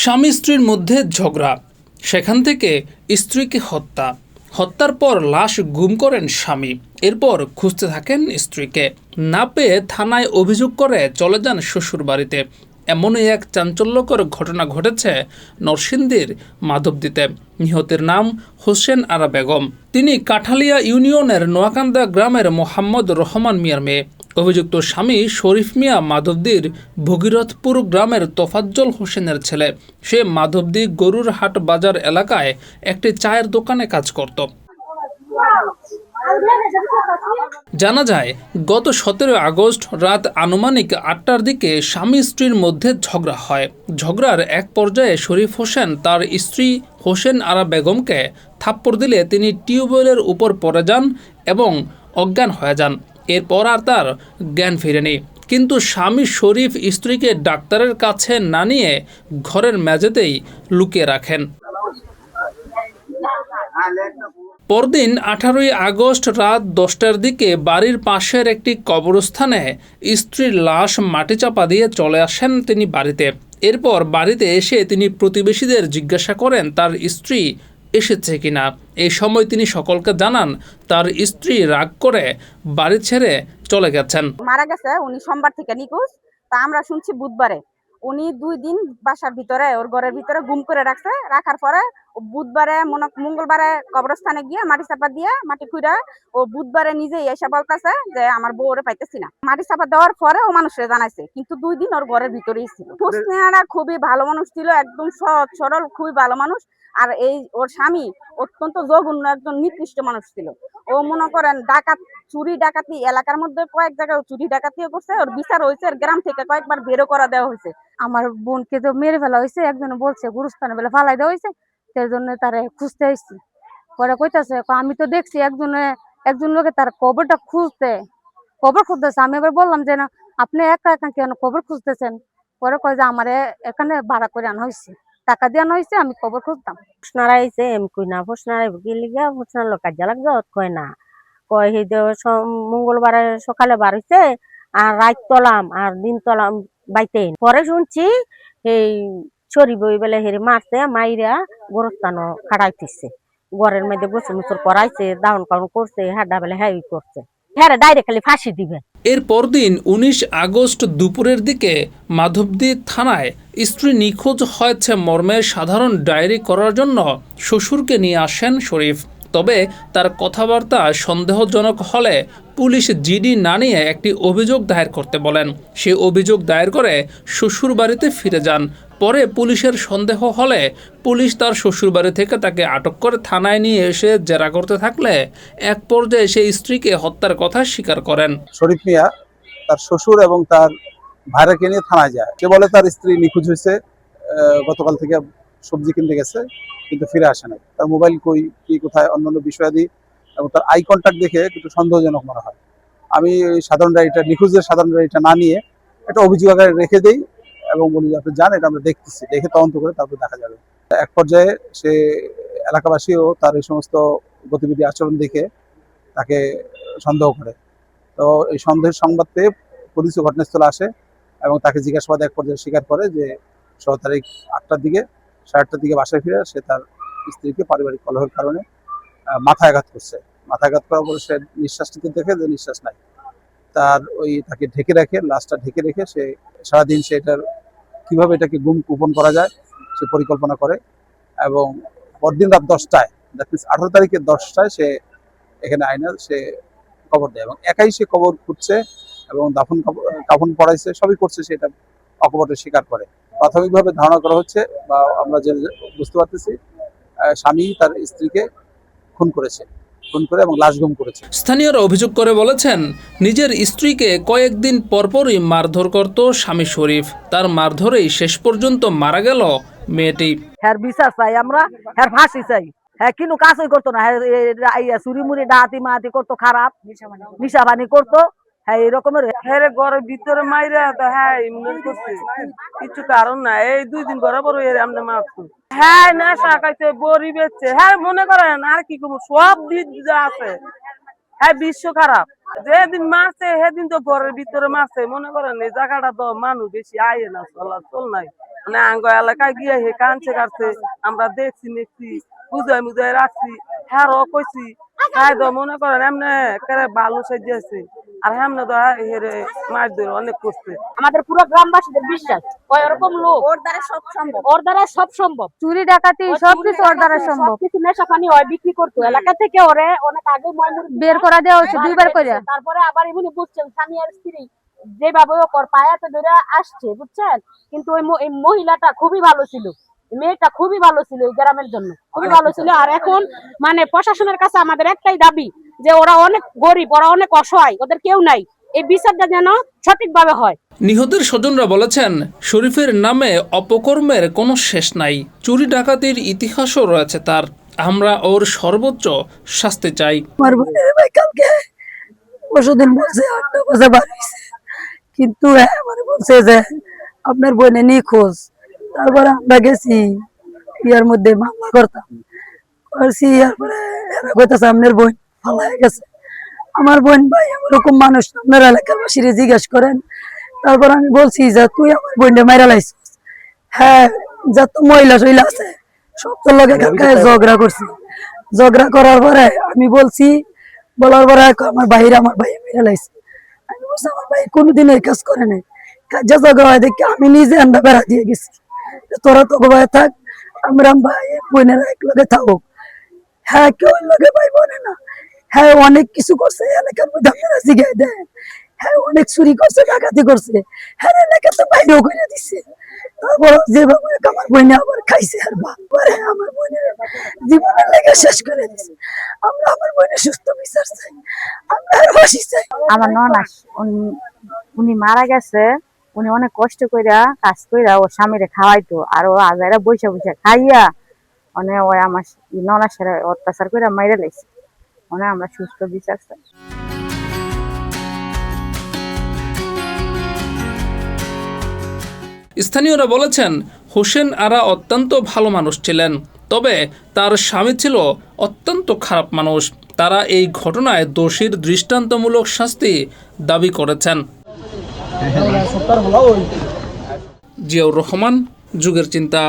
স্বামী স্ত্রীর মধ্যে ঝগড়া, সেখান থেকে স্ত্রীকে হত্যার পর লাশ গুম করেন স্বামী। এরপর খুঁজতে থাকেন স্ত্রীকে। না পেয়ে থানায় অভিযোগ করে চলে যান শ্বশুর বাড়িতে। এমনই এক চাঞ্চল্যকর ঘটনা ঘটেছে নরসিংদীর মাধবদীতে। নিহতের নাম হোসেন আরা বেগম। তিনি কাঠালিয়া ইউনিয়নের নোয়াকান্দা গ্রামের মোহাম্মদ রহমান মিয়ার মেয়ে। অভিযুক্ত স্বামী শরীফ মিয়া মাধবদীর ভগীরথপুর গ্রামের তোফাজ্জল হোসেনের ছেলে। সে মাধবদী গরুর হাট বাজার এলাকায় একটি চায়ের দোকানে কাজ করত। জানা যায়, গত 17 আগস্ট রাত আনুমানিক 8টার দিকে স্বামী স্ত্রীর মধ্যে ঝগড়া হয়। ঝগড়ার এক পর্যায়ে শরীফ হোসেন তার স্ত্রী হোসেন আরা বেগমকে থাপ্পড় দিলে তিনি টিউবওয়েলের উপর পড়ে যান এবং অজ্ঞান হয়ে যান। এরপর আর তার জ্ঞান ফিরেনি। কিন্তু স্বামী শরীফ স্ত্রীকে ডাক্তারের কাছে না নিয়ে ঘরের মেঝেতেই লুকিয়ে রাখেন। পরদিন 18 আগস্ট রাত 10টার দিকে বাড়ির পাশের একটি কবরস্থানে স্ত্রীর লাশ মাটি চাপা দিয়ে চলে আসেন তিনি বাড়িতে। এরপর বাড়িতে এসে তিনি প্রতিবেশীদের জিজ্ঞাসা করেন তার স্ত্রী এসেছে কিনা। এই সময় তিনি সকলকে জানান তার স্ত্রী রাগ করে বাড়ি ছেড়ে চলে গেছেন। মারা গেছে উনি সোমবার থেকে নিখোঁজ। তা আমরা শুনছি বুধবারে উনি 2 দিন বাসার ভিতরে ওর ঘরের ভিতরে গুম করে রাখছে। রাখার পরে বুধবারে মঙ্গলবারে কবরস্থানে গিয়ে মাটি চাপা দিয়ে মাটি খুঁড়া ও বুধবারে নিজেই এসে বলতেছে যে আমার বউ ওরে পাইতেছি না। মাটি চাপা দেওয়ার পরে ও মানুষের জানাইছে, কিন্তু 2 দিন ওর ঘরের ভিতরেই ছিল। হোসনেয়ারা খুবই ভালো মানুষ ছিল, একদম সৎ সরল খুবই ভালো মানুষ। আর এই ওর স্বামী অত্যন্ত জঘন্য একজন নিকৃষ্ট মানুষ ছিল। ও মনে করেন ডাকাত চুরি ডাকাতি এলাকার মধ্যে কয়েক জায়গায় চুরি ডাকাতিও করছে। ওর বিচার হয়েছে, গ্রাম থেকে কয়েকবার বেরো করা দেওয়া হয়েছে। আমার বোনকে তো মেরে ফেলা হয়েছে, একজন বলছে গুরুস্থানে বেলা ফালাই দেওয়া হয়েছে, সেই জন্য তারা খুঁজতে আসছি। পরে কইতাছে আমি তো দেখছি একজন লোকে তার কবরটা কবর খুঁজতেছে। আমি এবার বললাম যে না, আপনি একা একা কেন কবর খুঁজতেছেন? পরে কয় যে আমার এখানে ভাড়া করে আনা হয়েছে, টাকা দিয়ে আনা হয়েছে, আমি কবর খুঁজতাম। ফুসনারা আইছে এম কই না, ফুসনারা গেলিগা ফুসনার লোক কাজে লাগবে কয় না, কয় সেই মঙ্গলবারে সকালে বার হইছে আর রাত তলাম আর দিন তলাম বাইতে। পরে শুনছি এই ছড়ি বই বেলে হেরে মারছে, মাইরা গোরস্থানো খাড়াইতেছে, ঘরের মধ্যে গোসল মুসল করাইছে, দাউন কাউন করছে, হাড্ডা বেলে হ্যাঁ করছে, হ্যাঁ ডাইরেক্ট খালি ফাঁসি দিবে। এর পরদিন 19 আগস্ট দুপুরের দিকে মাধবদী থানায় স্ত্রী নিখোঁজ হয়েছে মর্মে সাধারণ ডায়েরি করার জন্য শ্বশুরকে নিয়ে আসেন শরীফ। তবে তার কথাবার্তা সন্দেহজনক হলে পুলিশ জিডি না নিয়ে একটি অভিযোগ দায়ের করতে বলেন। সে অভিযোগ দায়ের করে শ্বশুর বাড়িতে ফিরে যান। পরে পুলিশের সন্দেহ হলে পুলিশ তার শ্বশুরবাড়ি থেকে তাকে আটক করে থানায় নিয়ে এসে জেরা করতে থাকলে এক পর্যায়ে সেই স্ত্রীকে হত্যার কথা স্বীকার করেন। শরীফ মিয়া তার শ্বশুর এবং তার ভাইরাকে নিয়ে থানায় যায়। সে বলে তার স্ত্রী নিখোঁজ হয়েছে, গতকাল থেকে সবজি কিনতে গেছে কিন্তু ফিরে আসে নাই। তার মোবাইল কই কি কোথায় অন্যান্য বিষয়াদি এবং তার আই কন্ট্যাক্ট দেখে একটু সন্দেহজনক মনে হয়। আমি সাধারণ ডায়েরিটা নিখোঁজের সাধারণ ডায়েরিটা না নিয়ে একটা অভিযোগ আকারে রেখে দেই এবং বলি আপনি যান, এটা আমরা দেখতেছি, দেখে তদন্ত করে তারপর দেখা যাবে। এক পর্যায়ে সে এলাকাবাসীও তার এই সমস্ত গতিবিধি আচরণ দেখে তাকে সন্দেহ করে। তো এই সন্দেহের সংবাদ পেয়ে পুলিশও ঘটনাস্থলে আসে এবং তাকে জিজ্ঞাসাবাদে এক পর্যায়ে স্বীকার করে যে 16 তারিখ 8টার দিকে 8:30টার দিকে বাসায় ফিরে সে তার স্ত্রীকে পারিবারিক কলহের কারণে মাথায় আঘাত করছে। মাথায় আঘাত করার পরে সে নিঃশ্বাস নিতে দেখে যে নিঃশ্বাস নাই, তাকে ঢেকে রাখে, লাশটা ঢেকে রেখে সে সারাদিন সেটার কিভাবে এটাকে গোপন করা যায় সে পরিকল্পনা করে এবং পরদিন রাত 10টায়, দ্যাট মিনস 18 তারিখের 10টায় সে এখানে আয়না সে কবর দেয় এবং একাই সে কবর খুঁজছে এবং কাফন পড়াইছে, সবই করছে, সেটা অকপটে স্বীকার করে। প্রাথমিকভাবে ধারণা করা হচ্ছে বা আমরা যে বুঝতে পারতেছি স্বামী তার স্ত্রীকে খুন করে এবং লাশ গুম করেছে। স্থানীয়রা অভিযোগ করে বলেছেন নিজের স্ত্রীকে কয়েকদিন পরপরই মারধর করত স্বামী শরীফ। তার মারধরেই শেষ পর্যন্ত মারা গেল মেয়েটি। হ্যাঁ বিচার চাই আমরা, হ্যাঁ ফাঁসি চাই। হ্যাঁ কিন্তু কাজই করতো না, হ্যাঁ চুরি মুড়ি ডাহাতি মাহাতি করতো, খারাপ নিশা পানি করতো। হ্যাঁ এরকমের ঘরের ভিতরে মাইরা হ্যাঁ করছে কিছু কারণ না, এই 2 দিন বরাবর আমরা মারছি। হ্যাঁ নেশা খাইছে, বড়ি বেচছে, হ্যাঁ মনে করেন আর কি করবো, সব দিক যা আছে হ্যাঁ বিশ্ব খারাপ। যেদিন মারছে সেদিন তো ঘরের ভিতরে মারছে, মনে করেন এই জায়গাটা তো মানুষ বেশি আয় না, চল নাই, মানে আঙ্গ এলাকায় গিয়ে হে কানছে কাটছে, আমরা দেখছি বুঝাই মুজাই রাখছি, হ্যাঁ কইছি, হ্যাঁ তো মনে করেন এমনি ভালো সাজিয়েছে, আর এমনি তো হেরে মাছ ধরে অনেক করছে। আমাদের পুরো গ্রামবাসীদের বিশ্বাস ওই এরকম লোক, ওর দ্বারা সব সম্ভব। ওর দ্বারা সব সম্ভব, চুরি ডাকাতি সবকিছু ওর দ্বারা সম্ভব। কিছু নেশা পানি হয় বিক্রি করতো এলাকা থেকে, ওরে অনেক আগে বের করা দেওয়া হয়েছে 2 বার করে। তারপরে আবার এমনি বুঝছেন স্বামী আর স্ত্রী যেভাবে ওর পায়াতে ধরে আসছে, বুঝছেন, কিন্তু ওই মহিলাটা খুবই ভালো ছিল, মেয়েটা খুবই ভালো ছিল, এই গ্রামের জন্য খুবই ভালো ছিল। আর এখন মানে প্রশাসনের কাছে আমাদের একটাই দাবি যে ওরা অনেক গরিব, ওরা অনেক অসহায়, ওদের কেউ নাই, এই বিচারটা যেন সঠিকভাবে হয়। নিহতের স্বজনরা বলেছেন, শরীফের নামে অপকর্মের কোনো শেষ নাই, চুরি ডাকাতির ইতিহাসও রয়েছে তার। আমরা ওর সর্বোচ্চ শাস্তি চাই। আমার বোনের ভাই কালকে পরশুদিন বলছে 8টা বাজে বার হইছে, কিন্তু আমার বলছে যে আপনার বোনে নিখোঁজ। তারপরে আমরা গেছি ইয়ার মধ্যে মামলা করতাম করছি, তারপরে এরা কইতাছে আপনার বোন ফালায় গেছে। আমার বোন ভাই এরকম মানুষ আপনার এলাকার বাসীরে জিজ্ঞেস করেন। তারপর আমি বলছি যে তুই আমার বোনটা মাইরা লাইছিস। হ্যাঁ, যত মহিলা শৈলা আছে সব তোর লগে কালকে ঝগড়া করছি। ঝগড়া করার পরে আমি বলছি, বলার পরে আমার ভাই মেরে লাইছে। আমি বলছি আমার ভাই কোনোদিন এই কাজ করে নাই, কাজে ঝগড়া হয় দেখি আমি নিজে আন্ডা বেড়া দিয়ে গেছি, তোরা তো ভাই থাক, আমরা ভাই বোনেরা এক লগে থাকুক। হ্যাঁ, কেউ লগে ভাই বোনে না। হ্যাঁ, অনেক কিছু করছে এলাকার মধ্যে, আপনারা জিগাই দেন। হ্যাঁ, অনেক চুরি করছে, ডাকাতি করছে, হ্যাঁ এলাকা তো বাইরেও করে দিচ্ছে। তারপর যেভাবে আমার বোনে আবার খাইছে, আর বাপরে আমার বোনের জীবনের লেগে শেষ করে দিছে। আমরা আমার বোনের সুস্থ বিচার চাই, আমরা আর ফাঁসি চাই। আমার ননাস উনি মারা গেছে, উনি অনেক কষ্ট কইরা কাজ কইরা ওর স্বামীরে খাওয়াইতো, আর ও আজারা বইসা বইসা খাইয়া মানে ওই আমার ননাসের অত্যাচার কইরা মাইরা লাইছে। মানে আমরা সুস্থ বিচার চাই। স্থানীয়রা বলেছেন, হোসেন আরা অত্যন্ত ভালো মানুষ ছিলেন, তবে তার স্বামী ছিল অত্যন্ত খারাপ মানুষ। তারা এই ঘটনায় দোষীর দৃষ্টান্তমূলক শাস্তি দাবি করেছেন। জিয়াউর রহমান, যুগের চিন্তা।